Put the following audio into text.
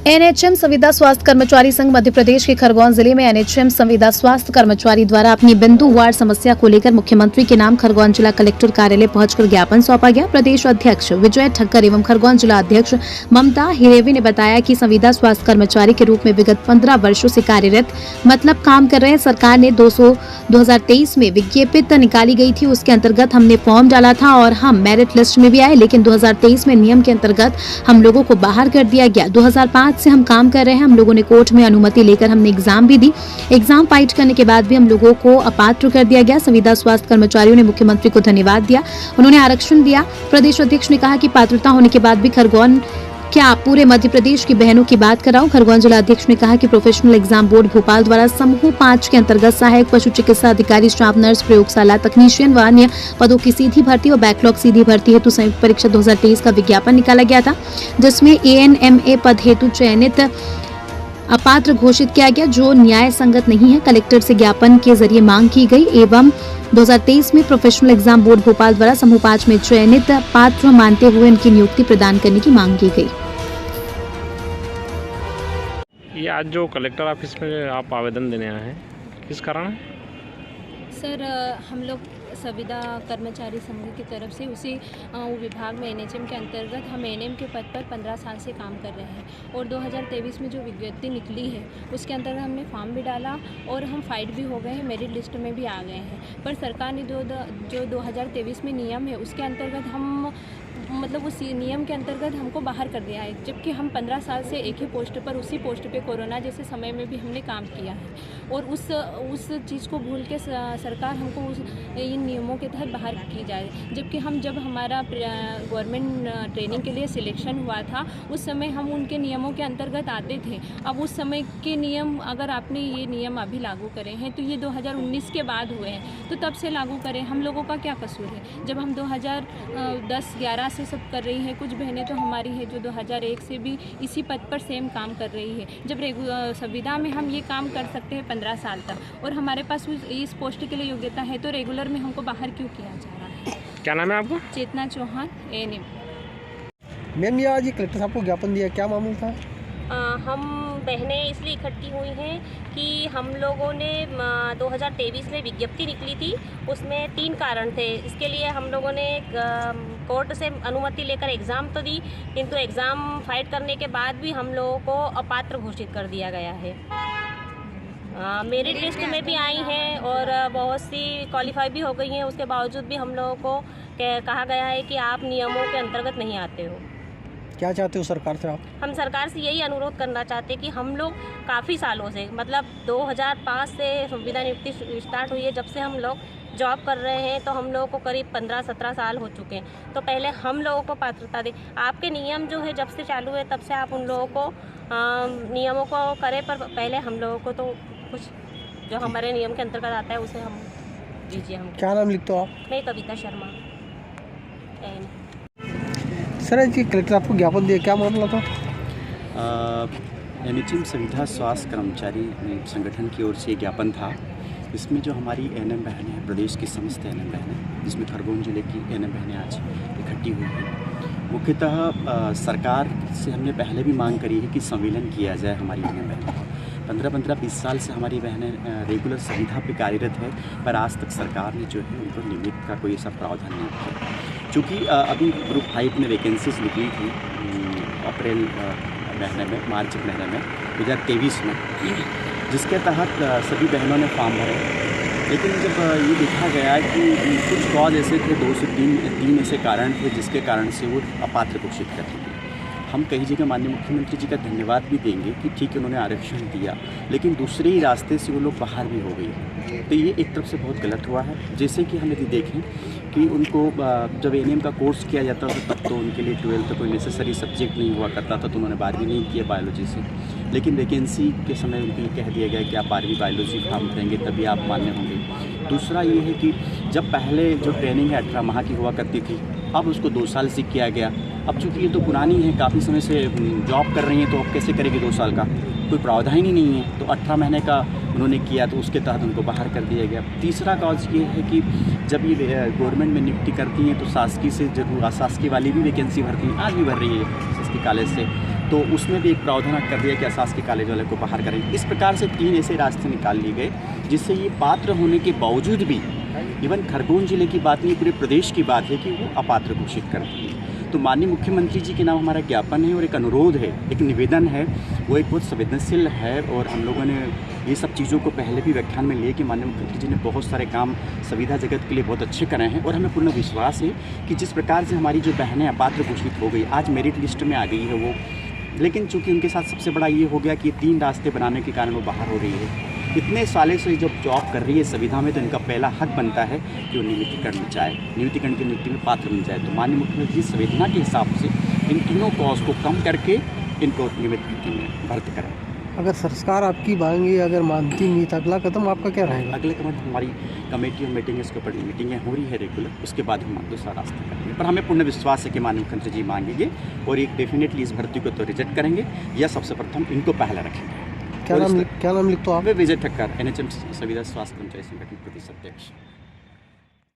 NHM संविदा स्वास्थ्य कर्मचारी संघ मध्य प्रदेश के खरगोन जिले में एनएचएम संविदा स्वास्थ्य कर्मचारी द्वारा अपनी बिंदुवार समस्या को लेकर मुख्यमंत्री के नाम खरगोन जिला कलेक्टर कार्यालय पहुंचकर ज्ञापन सौंपा गया। प्रदेश अध्यक्ष विजय ठक्कर एवं खरगोन जिला अध्यक्ष ममता हिरेवी ने बताया कि संविदा स्वास्थ्य कर्मचारी के रूप में विगत 15 वर्षों से कार्यरत मतलब काम कर रहे हैं। सरकार ने 2023 में विज्ञप्ति निकाली गई थी, उसके अंतर्गत हमने फॉर्म डाला था और हम मेरिट लिस्ट में भी आए, लेकिन 2023 में नियम के अंतर्गत हम लोगों को बाहर कर दिया गया। 2005 से हम काम कर रहे हैं। हम लोगों ने कोर्ट में अनुमति लेकर हमने एग्जाम भी दी। एग्जाम फाइट करने के बाद भी हम लोगों को अपात्र कर दिया गया। संविदा स्वास्थ्य कर्मचारियों ने मुख्यमंत्री को धन्यवाद दिया, उन्होंने आरक्षण दिया। प्रदेश अध्यक्ष ने कहा कि पात्रता होने के बाद भी खरगोन क्या पूरे मध्य प्रदेश की बहनों की बात कराऊं। खरगोन जिला अध्यक्ष ने कहा कि प्रोफेशनल एग्जाम बोर्ड भोपाल द्वारा समूह 5 के अंतर्गत सहायक पशु चिकित्सा अधिकारी, स्टाफ नर्स, प्रयोगशाला तकनीशियन व अन्य पदों की सीधी भर्ती और बैकलॉग सीधी भर्ती हेतु संयुक्त परीक्षा 2023 का विज्ञापन निकाला गया था, जिसमें ANMA पद हेतु चयनित अपात्र घोषित किया गया, जो न्याय संगत नहीं है। कलेक्टर से ज्ञापन के जरिए मांग की गई एवं 2023 में प्रोफेशनल एग्जाम बोर्ड भोपाल द्वारा समूह 5 में चयनित पात्र मानते हुए उनकी नियुक्ति प्रदान करने की मांग की गई। ये आज जो कलेक्टर ऑफिस में आप आवेदन देने आए हैं, किस कारण? सर, हम लोग संविदा कर्मचारी संघ की तरफ से उसी विभाग में एनएचएम के अंतर्गत हम एएनएम के पद पर 15 साल से काम कर रहे हैं और 2023 में जो विज्ञप्ति निकली है उसके अंतर्गत हमने फॉर्म भी डाला और हम फाइट भी हो गए हैं, मेरिट लिस्ट में भी आ गए हैं। पर सरकार ने जो 2023 में नियम है उसके अंतर्गत हम मतलब उस नियम के अंतर्गत हमको बाहर कर दिया है, जबकि हम 15 साल से एक ही पोस्ट पर उसी पोस्ट पे कोरोना जैसे समय में भी हमने काम किया है और उस चीज़ को भूल के सरकार हमको इन नियमों के तहत बाहर की जाए। जबकि जब हमारा गवर्नमेंट ट्रेनिंग के लिए सिलेक्शन हुआ था उस समय हम उनके नियमों के अंतर्गत आते थे। अब उस समय के नियम अगर आपने ये नियम अभी लागू करे हैं तो ये 2019 के बाद हुए हैं, तो तब से लागू करें। हम लोगों का क्या कसूर है? जब हम 2010-11 से सब कर रही है, कुछ बहनें तो हमारी है जो 2001 से भी इसी पद पर सेम काम कर रही है। जब संविदा में हम ये काम कर सकते हैं 15 साल तक और हमारे पास इस पोस्ट के लिए योग्यता है, तो रेगुलर में हमको बाहर क्यों किया जा रहा है? क्या नाम है आपका? चेतना चौहान, ANM। मैम, ये आज ये कलेक्टर साहब को ज्ञापन दिया, क्या मामला था? हम बहनें इसलिए इकट्ठी हुई हैं कि हम लोगों ने 2023 में विज्ञप्ति निकली थी, उसमें 3 कारण थे। इसके लिए हम लोगों ने कोर्ट से अनुमति लेकर एग्ज़ाम तो दी, किंतु एग्ज़ाम फाइट करने के बाद भी हम लोगों को अपात्र घोषित कर दिया गया है। मेरिट लिस्ट में भी आई हैं और बहुत सी क्वालिफाई भी हो गई हैं, उसके बावजूद भी हम लोगों को कहा गया है कि आप नियमों के अंतर्गत नहीं आते हो। क्या चाहते हो सरकार से आप? हम सरकार से यही अनुरोध करना चाहते हैं कि हम लोग काफ़ी सालों से मतलब 2005 से संविदा नियुक्ति स्टार्ट हुई है, जब से हम लोग जॉब कर रहे हैं तो हम लोगों को करीब 15-17 साल हो चुके हैं। तो पहले हम लोगों को पात्रता दें। आपके नियम जो है जब से चालू है तब से आप उन लोगों को नियमों को करें, पर पहले हम लोगों को तो कुछ जो हमारे नियम के अंतर्गत आता है उसे हम दीजिए। हम क्या नाम लिखते हो आप? मैं कविता शर्मा। सर, जी कलेक्टर आपको ज्ञापन दिया, क्या मामला था? एनएचएम संविदा स्वास्थ्य कर्मचारी संगठन की ओर से ज्ञापन था। इसमें जो हमारी ANM बहनें हैं, प्रदेश की समस्त ANM बहनें, जिसमें खरगोन जिले की ANM बहनें आज इकट्ठी हुई हैं, मुख्यतः सरकार से हमने पहले भी मांग करी है कि संविलियन किया जाए हमारी ANM बहनों को। 15-20 साल से हमारी बहनें रेगुलर संविदा पे कार्यरत है, पर आज तक सरकार ने जो है उनको नियमित का कोई ऐसा प्रावधान नहीं किया। चूँकि अभी ग्रुप 5 में वैकेंसीज निकली थी अप्रैल महीने में, मार्च महीने में 2023 में, जिसके तहत सभी बहनों ने फॉर्म भरे। लेकिन जब ये देखा गया कि कुछ कॉज ऐसे थे, 2 से 3 ऐसे कारण थे जिसके कारण से वो अपात्र घोषित कर दी। हम कई जगह माननीय मुख्यमंत्री जी का धन्यवाद भी देंगे कि ठीक है उन्होंने आरक्षण दिया, लेकिन दूसरे ही रास्ते से वो लोग बाहर भी हो गए। तो ये एक तरफ से बहुत गलत हुआ है। जैसे कि हम यदि देखें कि उनको जब ANM का कोर्स किया जाता था तब तो उनके लिए 12th कोई नेसेसरी सब्जेक्ट नहीं हुआ करता था, तो उन्होंने 12वीं नहीं किया बायोलॉजी से। लेकिन वैकेंसी के समय उनको ये कह दिया गया कि आप 12वीं बायोलॉजी फॉर्म करेंगे तभी आप मान्य होंगे। दूसरा ये है कि जब पहले जो ट्रेनिंग है 18 माह की हुआ करती थी, अब उसको 2 साल से किया गया। अब चूँकि ये तो पुरानी है, काफ़ी समय से जॉब कर रही हैं, तो अब कैसे करेगी 2 साल का? कोई प्रावधान ही नहीं है। तो 18 महीने का उन्होंने किया तो उसके तहत उनको बाहर कर दिया गया। तीसरा कॉज ये है कि जब ये गवर्नमेंट में नियुक्ति करती हैं तो शासकीय से जरूर अशासकीय वाली भी वैकेंसी भरती हैं, आज भी भर रही है शासकीय कॉलेज से। तो उसमें भी एक प्रावधान कर दिया कि अशासकीय कॉलेज वाले को बाहर करें। इस प्रकार से 3 ऐसे रास्ते निकाल लिए गए जिससे ये पात्र होने के बावजूद भी, इवन खरगोन जिले की बात नहीं, पूरे प्रदेश की बात है कि वो अपात्र घोषित कर दिए। तो माननीय मुख्यमंत्री जी के नाम हमारा ज्ञापन है और एक अनुरोध है, एक निवेदन है, वो एक बहुत संवेदनशील है। और हम लोगों ने ये सब चीज़ों को पहले भी व्याख्यान में लिए कि माननीय मुख्यमंत्री जी ने बहुत सारे काम संविदा जगत के लिए बहुत अच्छे करे हैं। और हमें पूर्ण विश्वास है कि जिस प्रकार से हमारी जो बहनें अपात्र घोषित हो गई, आज मेरिट लिस्ट में आ गई है वो, लेकिन चूंकि उनके साथ सबसे बड़ा ये हो गया कि 3 रास्ते बनाने के कारण वो बाहर हो रही है। इतने सालों से जब जॉब कर रही है संविधा में, तो इनका पहला हक बनता है कि वो नियमितीकरण में जाए, नियमितीकरण की नियुक्ति में पात्र बन जाए। तो माननीय मुख्यमंत्री संविधा के हिसाब से इन तीनों कॉज को कम करके इनको नियमित नीति में भर्ती करें। अगर सरकार आपकी मांगी अगर मानती नहीं तो अगला कदम आपका क्या रहेगा? अगले कदम हमारी कमेटी और मीटिंग, इसके ऊपर मीटिंगें हो रही है रेगुलर, उसके बाद हम दूसरा रास्ता करेंगे। पर हमें पूर्ण विश्वास है कि माननीय मुख्यमंत्री जी मांगेंगे और एक डेफिनेटली इस भर्ती को तो रिजेक्ट करेंगे या सबसे प्रथम इनको पहले रखेंगे। क्या नाम लिखते हो आप? विजय ठक्कर, NHM संविदा स्वास्थ्य कर्मचारी संगठन प्रदेश अध्यक्ष।